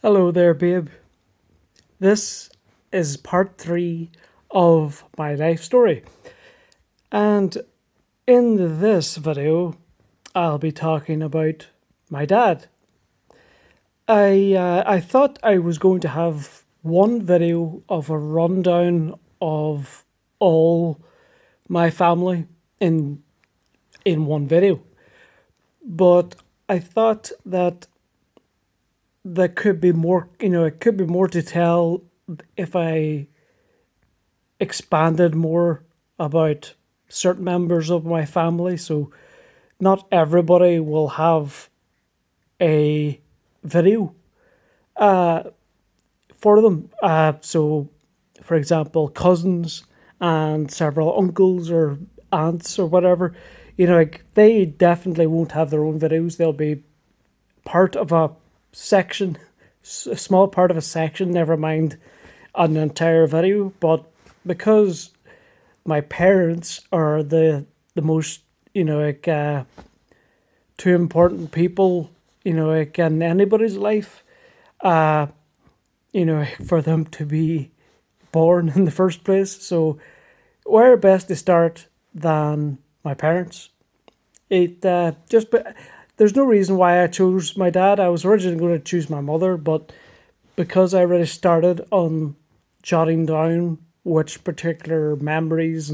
Hello there, babe. This is part three of my life story. And in this video, I'll be talking about my dad. I thought I was going to have one video of a rundown of all my family in one video, but I thought that there could be more. It could be more to tell if I expanded more about certain members of my family. So not everybody will have a video for them. So, for example, cousins and several uncles or aunts or whatever, like they definitely won't have their own videos. They'll be part of a section, a small part of a section, never mind an entire video. But because my parents are the most, two important people, in anybody's life, for them to be born in the first place. So where best to start than my parents? It just there's no reason why I chose my dad. I was originally going to choose my mother, but because I already started on jotting down which particular memories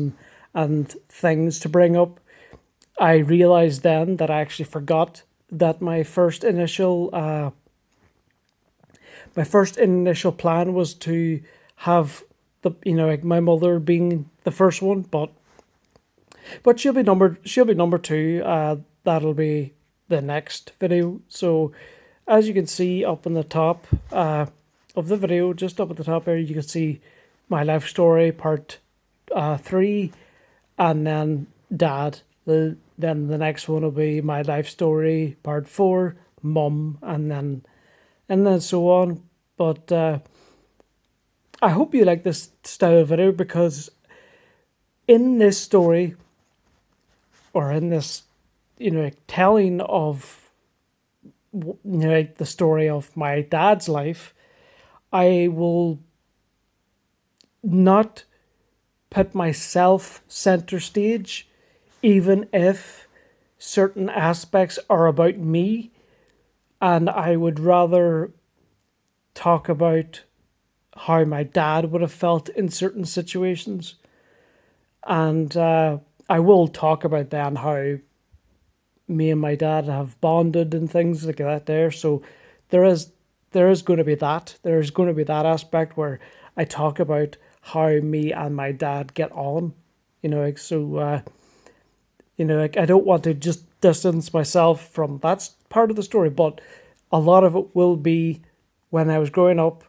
and things to bring up, I realized then that I actually forgot that my first initial plan was to have like my mother being the first one, but she'll be number two. That'll be the next video. So as you can see up on the top of the video, just up at the top there, you can see my life story part three, and then dad. Then the next one will be my life story part four, mum, and then so on. But I hope you like this style of video, because in this story, or in this, telling of, like the story of my dad's life, I will not put myself center stage, even if certain aspects are about me, and I would rather talk about how my dad would have felt in certain situations. And I will talk about then how me and my dad have bonded and things like that there. So there is going to be that. There's going to be that aspect where I talk about how me and my dad get on. Like I don't want to just distance myself from that part of the story, but a lot of it will be when I was growing up.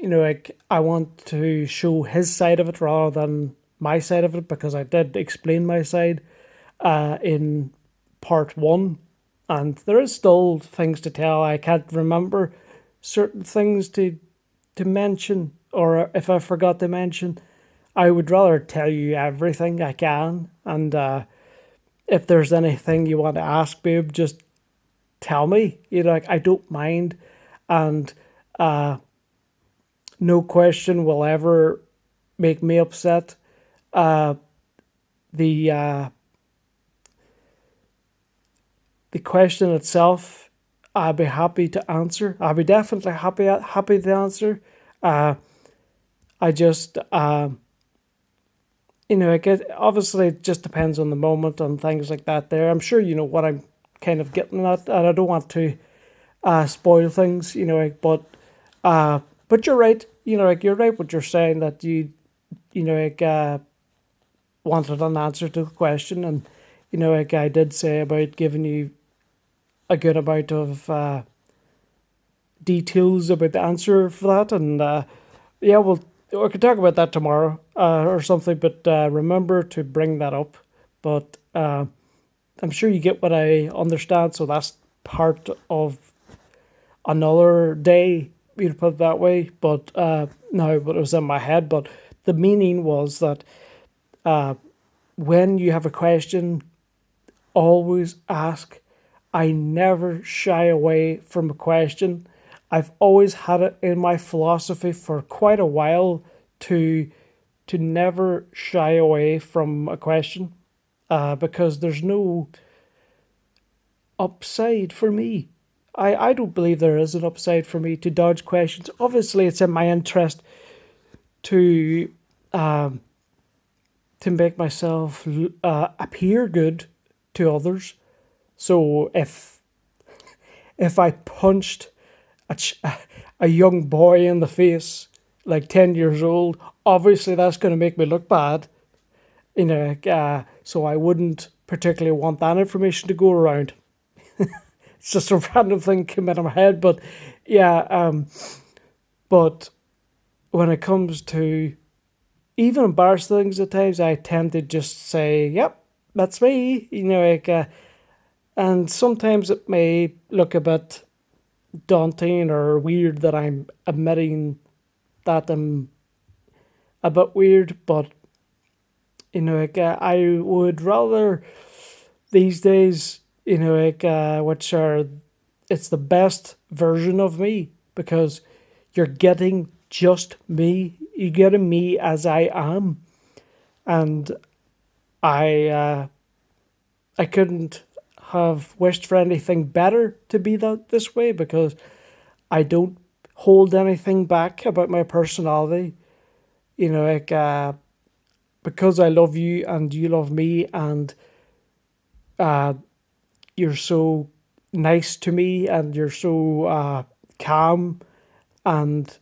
Like I want to show his side of it rather than my side of it, because I did explain my side in part one, and there is still things to tell. I can't remember certain things to mention, or if I forgot to mention, I would rather tell you everything I can. And if there's anything you want to ask, babe, just tell me. Like I don't mind, and no question will ever make me upset. The uh, the question itself, I'll be happy to answer. I'll be definitely happy to answer. Uh, I just obviously it just depends on the moment and things like that. There, I'm sure you know what I'm kind of getting at, and I don't want to spoil things. But you're right. You're right what you're saying, that wanted an answer to the question, and like I did say about giving you a good amount of details about the answer for that. And yeah, we could talk about that tomorrow or something. But remember to bring that up. But I'm sure you get what I understand. So that's part of another day, you put it that way. But no, but it was in my head. But the meaning was that when you have a question, always ask. I never shy away from a question. I've always had it in my philosophy for quite a while to never shy away from a question, because there's no upside for me. I don't believe there is an upside for me to dodge questions. Obviously, it's in my interest to um, to make myself appear good to others. So if I punched a young boy in the face, like 10 years old, obviously that's going to make me look bad. So I wouldn't particularly want that information to go around. It's just a random thing came into my head, but yeah. But when it comes to even embarrassed things at times, I tend to just say, "Yep, that's me." And sometimes it may look a bit daunting or weird that I'm admitting that I'm a bit weird, but I would rather these days, which are it's the best version of me because you're getting just me. You're getting me as I am, and I couldn't have wished for anything better to be that this way because I don't hold anything back about my personality. You know, like because I love you and you love me and uh, you're so nice to me and you're so calm and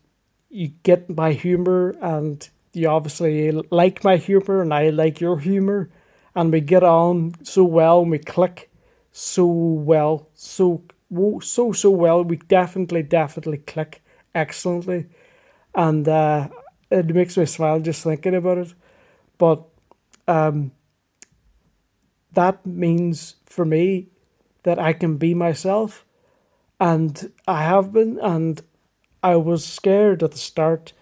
you get my humor and you obviously like my humor and I like your humor and we get on so well and we click so well so well. We definitely click excellently, and it makes me smile just thinking about it. But that means for me that I can be myself, and I have been, and I was scared at the start,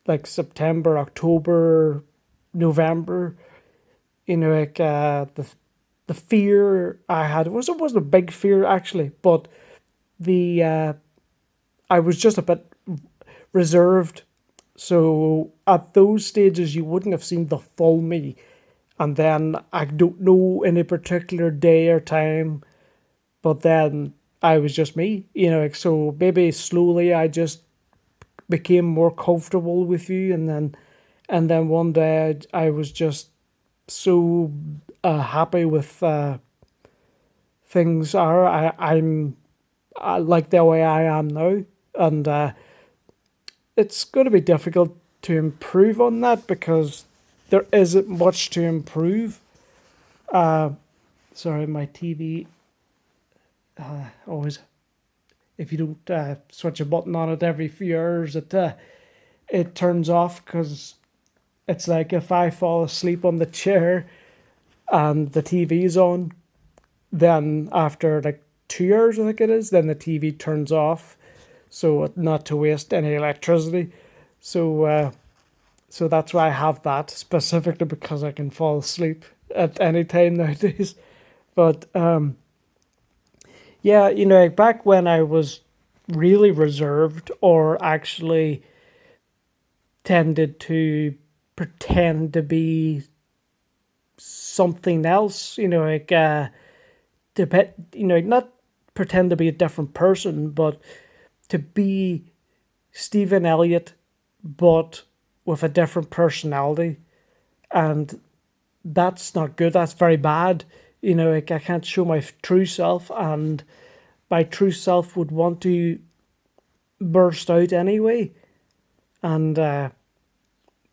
like September, October, November. The fear I had it wasn't a big fear actually, but the I was just a bit reserved. So at those stages, you wouldn't have seen the full me. And then I don't know any particular day or time, but then I was just me, so maybe slowly I just became more comfortable with you, and then one day I was just so happy with things are. I like the way I am now, and it's going to be difficult to improve on that because there isn't much to improve. Uh, Sorry, my TV always. If you don't switch a button on it every few hours, it turns off because it's like if I fall asleep on the chair and the TV's on, then after like 2 hours, I think it is, then the TV turns off, so not to waste any electricity. So so that's why I have that specifically because I can fall asleep at any time nowadays. But yeah, like back when I was really reserved or actually tended to pretend to be something else, not pretend to be a different person, but to be Stephen Elliott, but with a different personality. And that's not good. That's very bad. Like I can't show my true self, and my true self would want to burst out anyway. And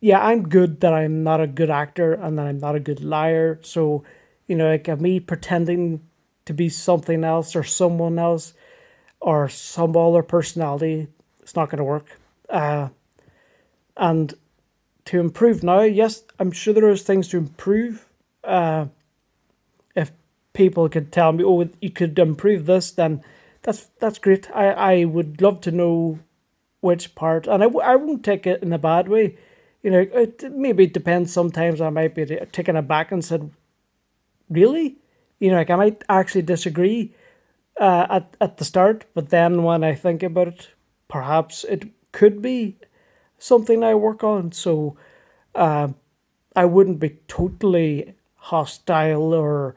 yeah, I'm good that I'm not a good actor and that I'm not a good liar. So, like me pretending to be something else or someone else or some other personality, it's not going to work. And to improve now, yes, I'm sure there is things to improve. If people could tell me, oh, you could improve this, then that's great. I would love to know which part, and I won't take it in a bad way. It maybe depends. Sometimes I might be taken aback and said, "Really?" I might actually disagree at the start, but then when I think about it, perhaps it could be something I work on. So I wouldn't be totally hostile or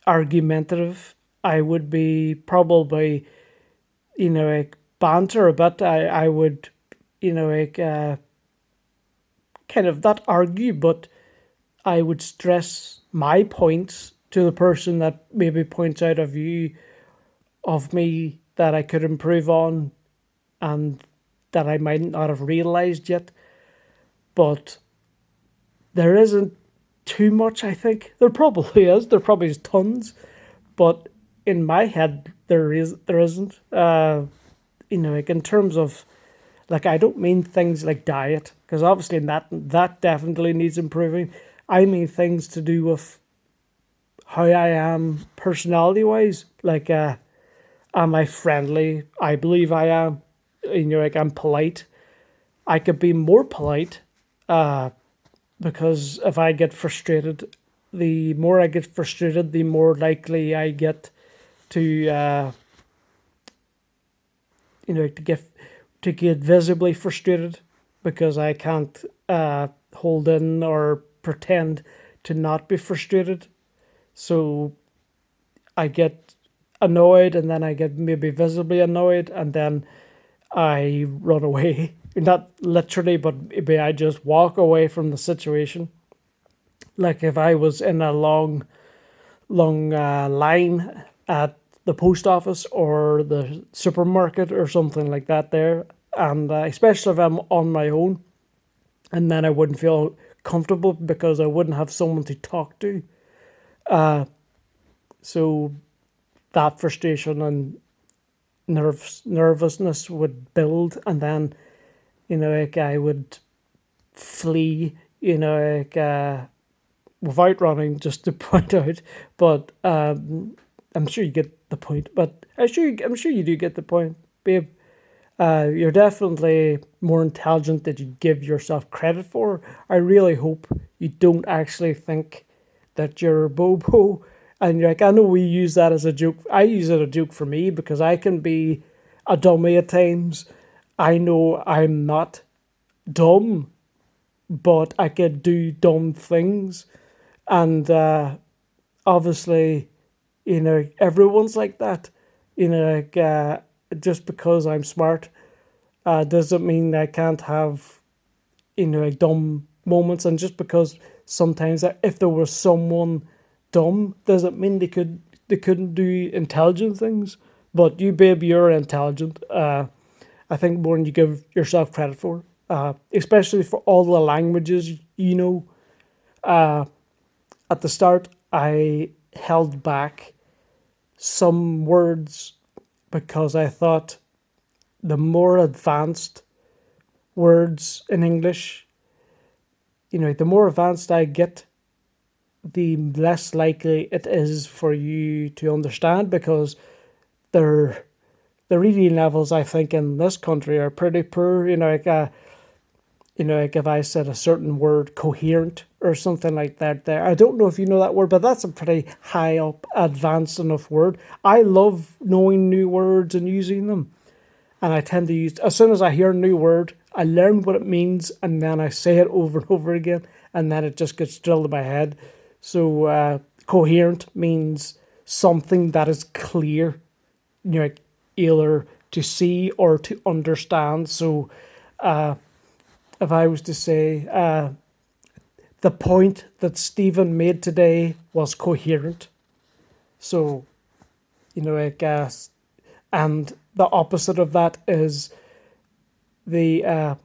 argumentative. I would be probably, like banter a bit. I would, like kind of not argue, but I would stress my points to the person that maybe points out a view of me that I could improve on and that I might not have realized yet. But there isn't too much, I think. There probably is. There probably is tons. But in my head, there isn't. Like in terms of, like, I don't mean things like diet, because obviously that definitely needs improving. I mean things to do with how I am personality wise. Like, am I friendly? I believe I am. Like, I'm polite. I could be more polite, because if I get frustrated, the more I get frustrated, the more likely I get to, to get visibly frustrated, because I can't hold in or pretend to not be frustrated. So I get annoyed, and then I get maybe visibly annoyed, and then I run away. Not literally, but maybe I just walk away from the situation. Like if I was in a long line at the post office or the supermarket or something like that there, and especially if I'm on my own, and then I wouldn't feel comfortable because I wouldn't have someone to talk to. So that frustration and nervousness would build, and then like I would flee, without running, just to point out. But I'm sure you get the point. But I'm sure you do get the point, babe. You're definitely more intelligent than you give yourself credit for. I really hope you don't actually think that you're Bobo. And you're like, I know we use that as a joke. I use it as a joke for me because I can be a dummy at times. I know I'm not dumb, but I could do dumb things. And obviously, everyone's like that. Like, just because I'm smart doesn't mean I can't have, like dumb moments. And just because sometimes if there was someone dumb, doesn't mean they couldn't do intelligent things. But you, babe, you're intelligent. I think more than you give yourself credit for. Especially for all the languages you know. At the start, I held back some words because I thought the more advanced words in English, the more advanced I get, the less likely it is for you to understand, because they're the reading levels, I think, in this country are pretty poor. Like if I said a certain word, coherent or something like that there. I don't know if you know that word, but that's a pretty high up, advanced enough word. I love knowing new words and using them. And I tend to use, as soon as I hear a new word, I learn what it means, and then I say it over and over again, and then it just gets drilled in my head. So coherent means something that is clear, like either to see or to understand. So if I was to say the point that Stephen made today was coherent, so I guess, and the opposite of that is the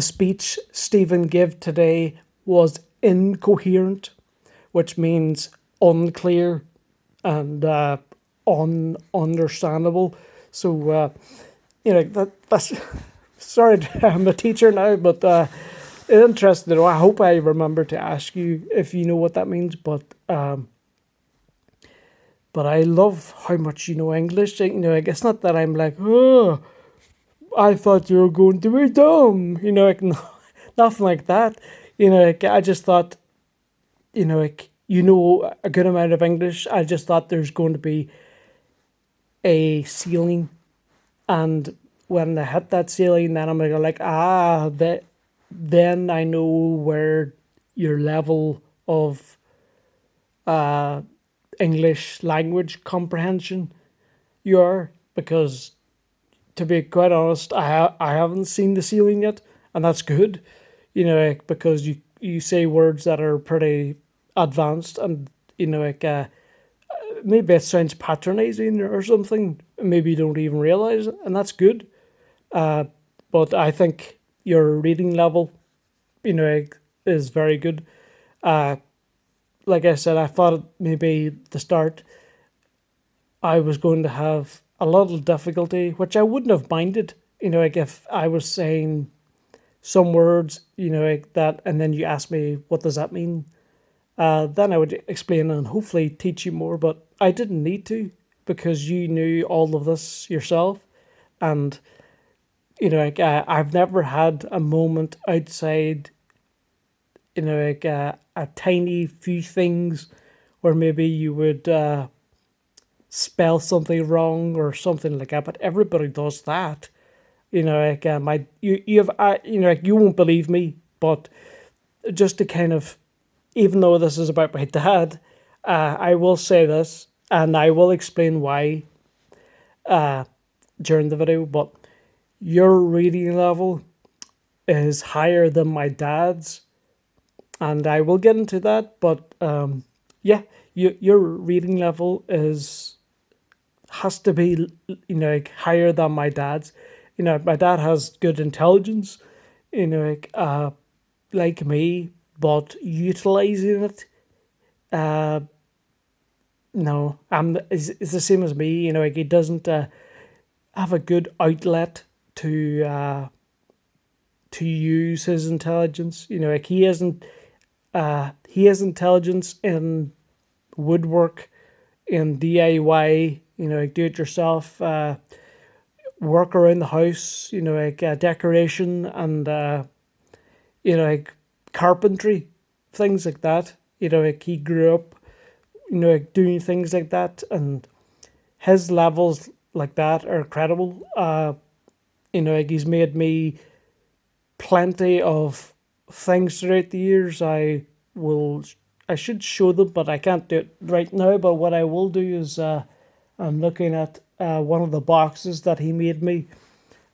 speech Stephen gave today was incoherent, which means unclear and ununderstandable. So that's sorry, I'm a teacher now, but it's interesting. I hope I remember to ask you if you know what that means. But I love how much you know English. Like, it's not that I'm like, oh, I thought you were going to be dumb. Like, no, nothing like that. Like, I just thought, like, a good amount of English. I just thought there's going to be a ceiling, And when I hit that ceiling, then I'm gonna go like, that. Then I know where your level of uh, English language comprehension you are, because to be quite honest, I haven't seen the ceiling yet, and that's good, like, because you say words that are pretty advanced, and like, maybe it sounds patronizing or something. Maybe you don't even realize it, and that's good. Uh, but I think your reading level, is very good. Uh, like I said, I thought maybe at the start I was going to have a little difficulty, which I wouldn't have minded. Like if I was saying some words, like that, and then you ask me what does that mean, then I would explain and hopefully teach you more. But I didn't need to, because you knew all of this yourself, and like, I've never had a moment outside, like, a tiny few things where maybe you would spell something wrong or something like that. But everybody does that. Like, you have, like, you won't believe me, but just to kind of, even though this is about my dad, I will say this, and I will explain why during the video. But your reading level is higher than my dad's, and I will get into that. But yeah, your reading level has to be, like, higher than my dad's. My dad has good intelligence, like me, but utilizing it, uh, no, is the same as me. Like, he doesn't have a good outlet to use his intelligence. Like, he has intelligence in woodwork, in DIY, like do it yourself, work around the house, like, decoration, and like carpentry, things like that. Like, he grew up, like, doing things like that, and his levels like that are incredible. Like, he's made me plenty of things throughout the years. Will, I should show them, but I can't do it right now. But what I will do is, I'm looking at one of the boxes that he made me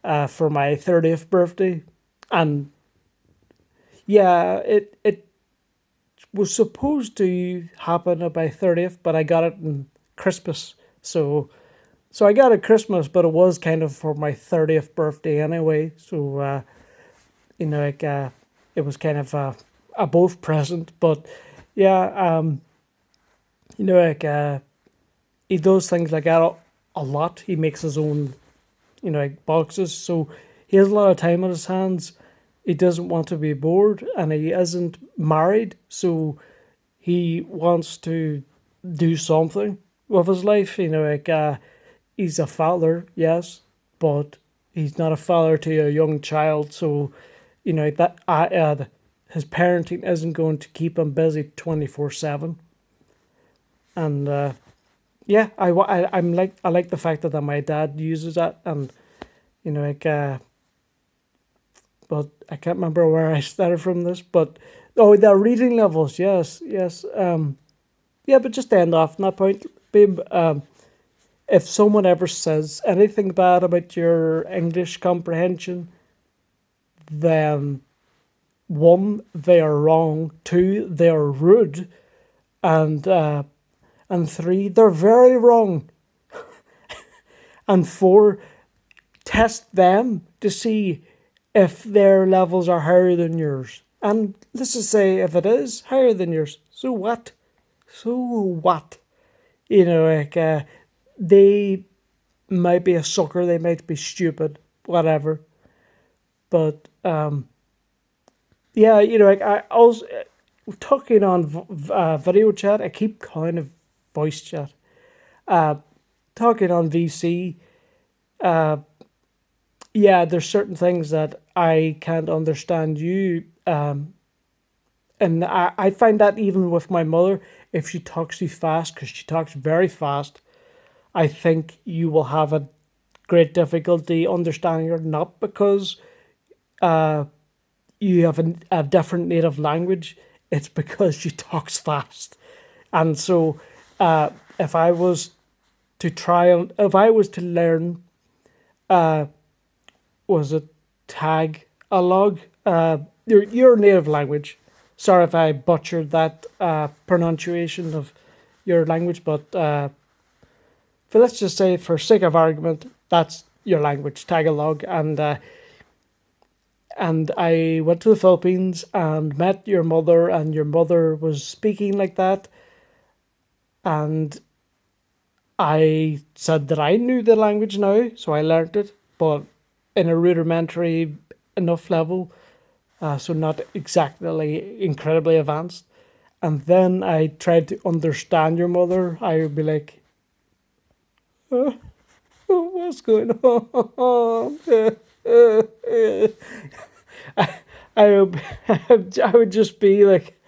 for my 30th birthday, and yeah, it was supposed to happen at my 30th, but I got it in Christmas. So I got it Christmas, but it was kind of for my 30th birthday anyway. So like, it was kind of a both present. But yeah, like, he does things like that a lot. He makes his own, like, boxes. So he has a lot of time on his hands. He doesn't want to be bored, and he isn't married, so he wants to do something with his life. Like, he's a father, yes, but he's not a father to a young child. So, that his parenting isn't going to keep him busy 24/7. And yeah, I like the fact that my dad uses that, and like, but I can't remember where I started from this. But oh, the reading levels, yes, yes, yeah. But just to end off on that point, babe, if someone ever says anything bad about your English comprehension, then one, they are wrong. Two, they are rude, and three, they're very wrong. And four, test them to see if their levels are higher than yours. And let's just say if it is higher than yours, so what? So what? Like, they might be a sucker, they might be stupid, whatever. But yeah, like, I also, talking on video chat, I keep calling it voice chat. Talking on VC, yeah, there's certain things that I can't understand you. And I find that even with my mother, if she talks too fast, because she talks very fast, I think you will have a great difficulty understanding her, not because you have a different native language, it's because she talks fast. And so if I was if I was to learn, was it Tagalog, your native language. Sorry if I butchered that pronunciation of your language, but let's just say, for sake of argument, that's your language, Tagalog. And I went to the Philippines and met your mother, and your mother was speaking like that. And I said that I knew the language now, so I learned it, but in a rudimentary enough level, so not exactly incredibly advanced. And then I tried to understand your mother. I would be like, what's going on? I would, I would just be like,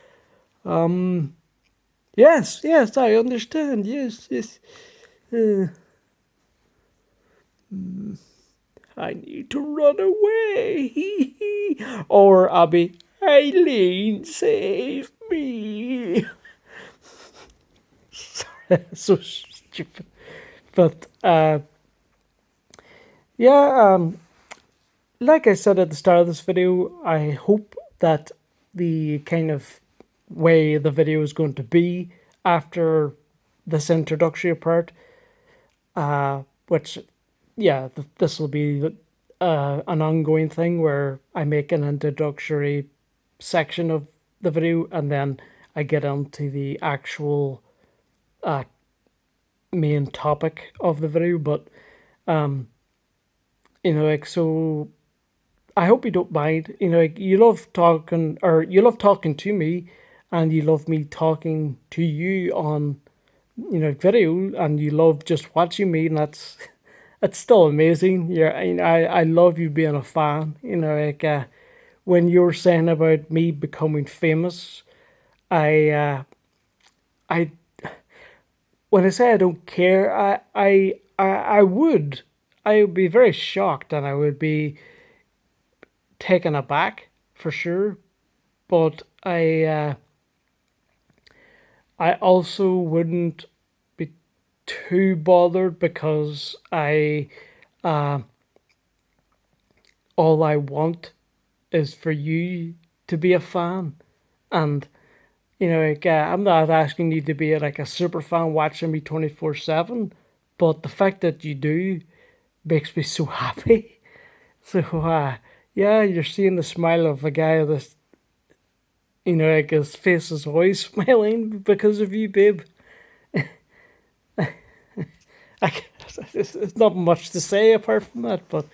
yes, yes, I understand. Yes, yes. I need to run away. Or I'll be, Eileen, save me. So stupid. But yeah, like I said at the start of this video, I hope that the kind of way the video is going to be after this introductory part, which, yeah, this will be an ongoing thing where I make an introductory section of the video and then I get into the actual main topic of the video. But like, so I hope you don't mind. Like, you love talking, or you love talking to me, and you love me talking to you on video, and you love just watching me, and that's still amazing. I love you being a fan. Like, when you were saying about me becoming famous, I when I say I don't care, I would be very shocked, and I would be taken aback for sure. But I also wouldn't be too bothered, because all I want is for you to be a fan. And like, I'm not asking you to be like a super fan watching me 24/7, but the fact that you do makes me so happy. So yeah, you're seeing the smile of a guy that's, like, his face is always smiling because of you, babe. I, it's not much to say apart from that, but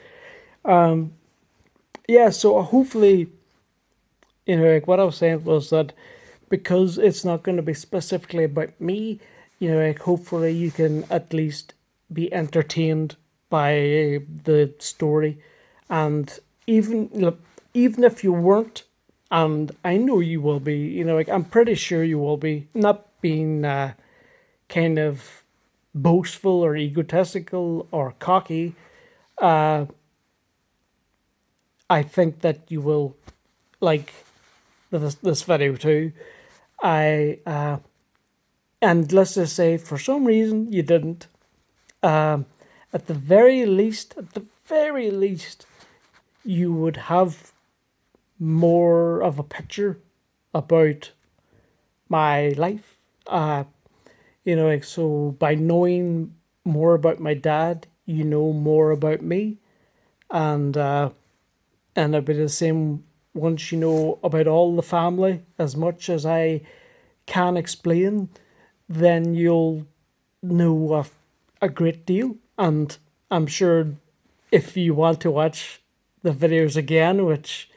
yeah. So hopefully, like, what I was saying was that because it's not going to be specifically about me, like, hopefully you can at least be entertained by the story. And even if you weren't, and I know you will be, like, I'm pretty sure you will be, not being kind of boastful or egotistical or cocky. I think that you will like this video too. I And let's just say, for some reason you didn't. At the very least, you would have more of a picture about my life. Like, so by knowing more about my dad, you know more about me. And it'll be the same once you know about all the family as much as I can explain, then you'll know a great deal. And I'm sure if you want to watch the videos again, which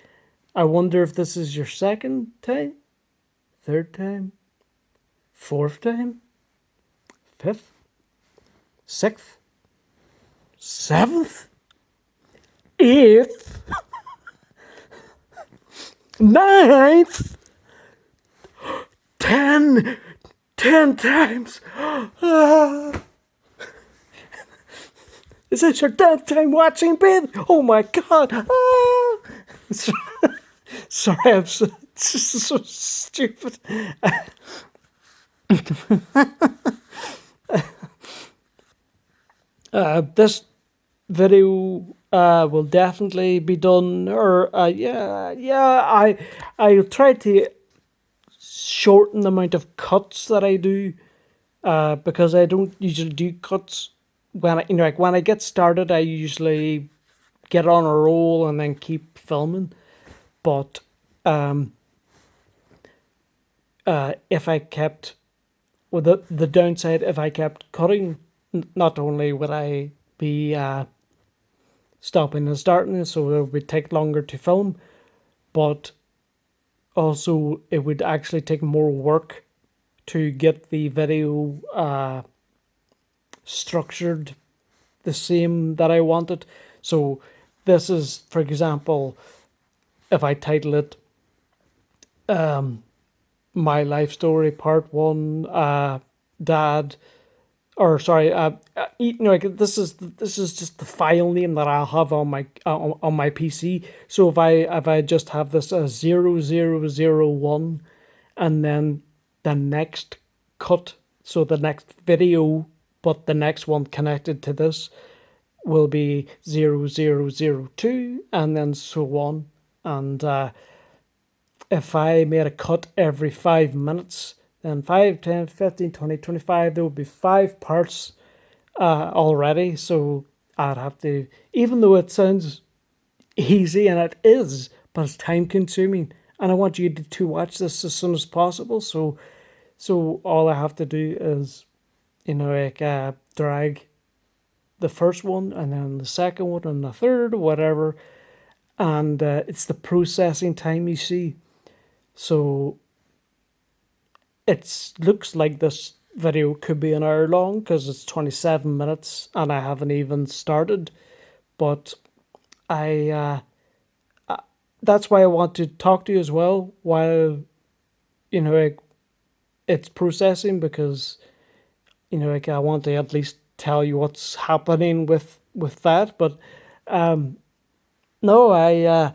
I wonder if this is your second time, third time, fourth time, fifth, sixth, seventh, eighth, ninth, 10 times. Is this your 10th time watching, babe? Oh my god! Ah! Sorry, I'm so, so stupid. This video will definitely be done, or yeah. I'll try to shorten the amount of cuts that I do, because I don't usually do cuts when like when I get started. I usually get on a roll and then keep filming. But if I kept, well, the downside, if I kept cutting, not only would I be stopping and starting, so it would take longer to film, but also it would actually take more work to get the video structured the same that I wanted. So this is, for example, if I title it My Life Story Part 1, Dad, or sorry, like this is just the file name that I'll have on my PC. So if I just have this as 0001, and then the next cut, so the next video, but the next one connected to this will be 0002, and then so on. And if I made a cut every 5 minutes, then 5, 10, 15, 20, 25, there would be 5 parts already. So I'd have to, even though it sounds easy, and it is, but it's time consuming. And I want you to watch this as soon as possible. So all I have to do is, like drag the first one, and then the second one, and the third, whatever. And it's the processing time, you see. So it looks like this video could be an hour long because it's 27 minutes and I haven't even started. But I that's why I want to talk to you as well while it's processing, because like I want to at least tell you what's happening with that. But no, I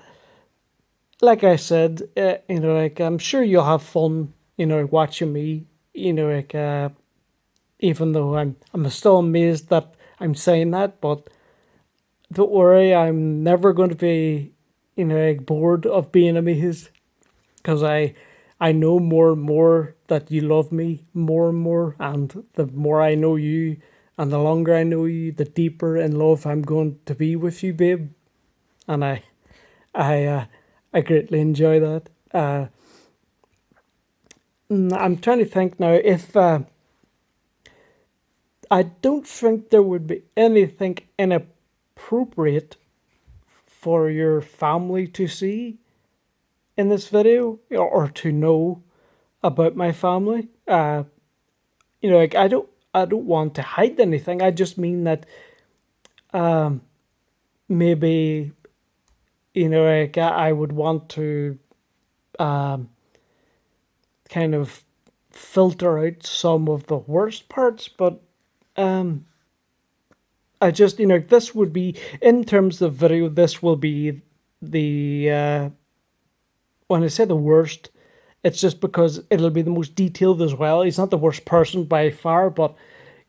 like I said, like I'm sure you'll have fun, watching me, like even though I'm still amazed that I'm saying that, but don't worry, I'm never going to be, like bored of being amazed, because I know more and more that you love me more and more, and the more I know you, and the longer I know you, the deeper in love I'm going to be with you, babe, and I I greatly enjoy that. I'm trying to think now if I don't think there would be anything inappropriate for your family to see in this video, or to know about my family. Like I don't want to hide anything. I just mean that maybe like I would want to kind of filter out some of the worst parts, but I just this would be, in terms of video, this will be the when I say the worst, it's just because it'll be the most detailed as well. He's not the worst person by far, but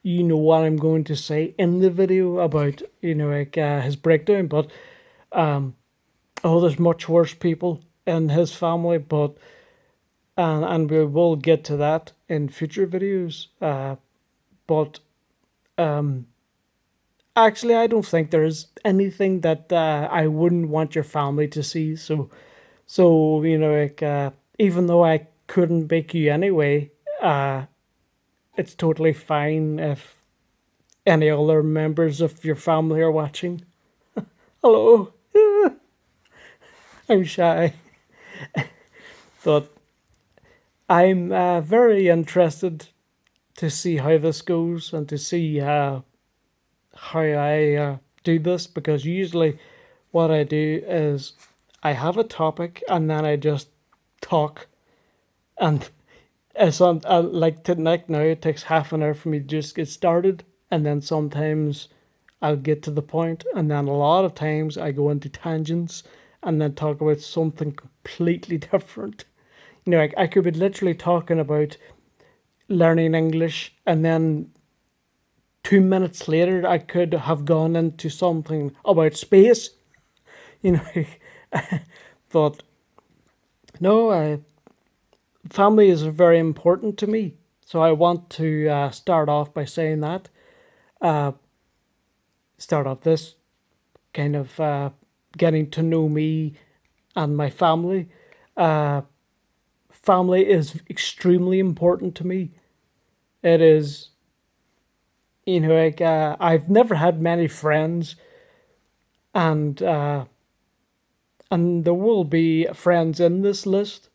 you know what I'm going to say in the video about like his breakdown. But there's much worse people in his family, but and we will get to that in future videos. But actually, I don't think there's anything that I wouldn't want your family to see. So like even though I couldn't bake you anyway, it's totally fine if any other members of your family are watching. Hello, I'm shy, but I'm very interested to see how this goes, and to see how I do this, because usually what I do is I have a topic and then I just talk, and it's on like tonight now it takes half an hour for me to just get started, and then sometimes I'll get to the point, and then a lot of times I go into tangents and then talk about something completely different. I could be literally talking about learning English, and then 2 minutes later, I could have gone into something about space, you know. But no, family is very important to me. So I want to start off by saying that. Start off this kind of getting to know me and my family. Family is extremely important to me. It is, I've never had many friends, and and there will be friends in this list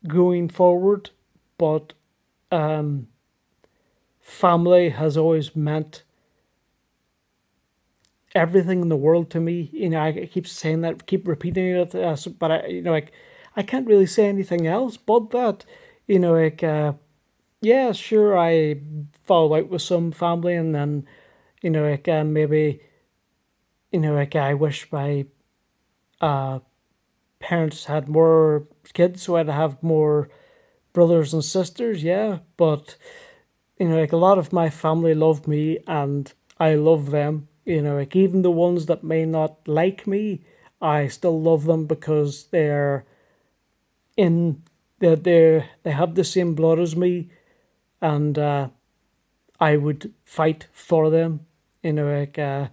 going forward, but family has always meant everything in the world to me. I keep saying that, keep repeating it, but I can't really say anything else but that. Yeah, sure, I fall out with some family, and then maybe I wish my uh parents had more kids, so I'd have more brothers and sisters. Yeah, but a lot of my family love me, and I love them. Even the ones that may not like me, I still love them because in they have the same blood as me, and I would fight for them. You know, like uh,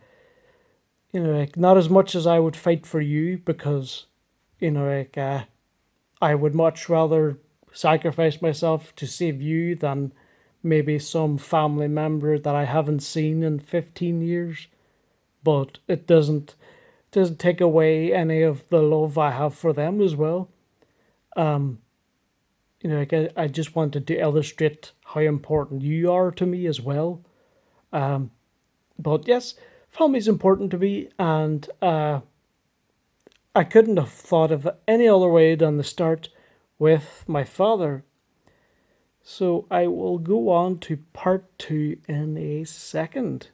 not as much as I would fight for you, because you know, like uh, I would much rather sacrifice myself to save you than maybe some family member that I haven't seen in 15 years. But it doesn't take away any of the love I have for them as well. I just wanted to illustrate how important you are to me as well. But yes, family is important to me, and I couldn't have thought of any other way than to start with my father. So I will go on to part two in a second.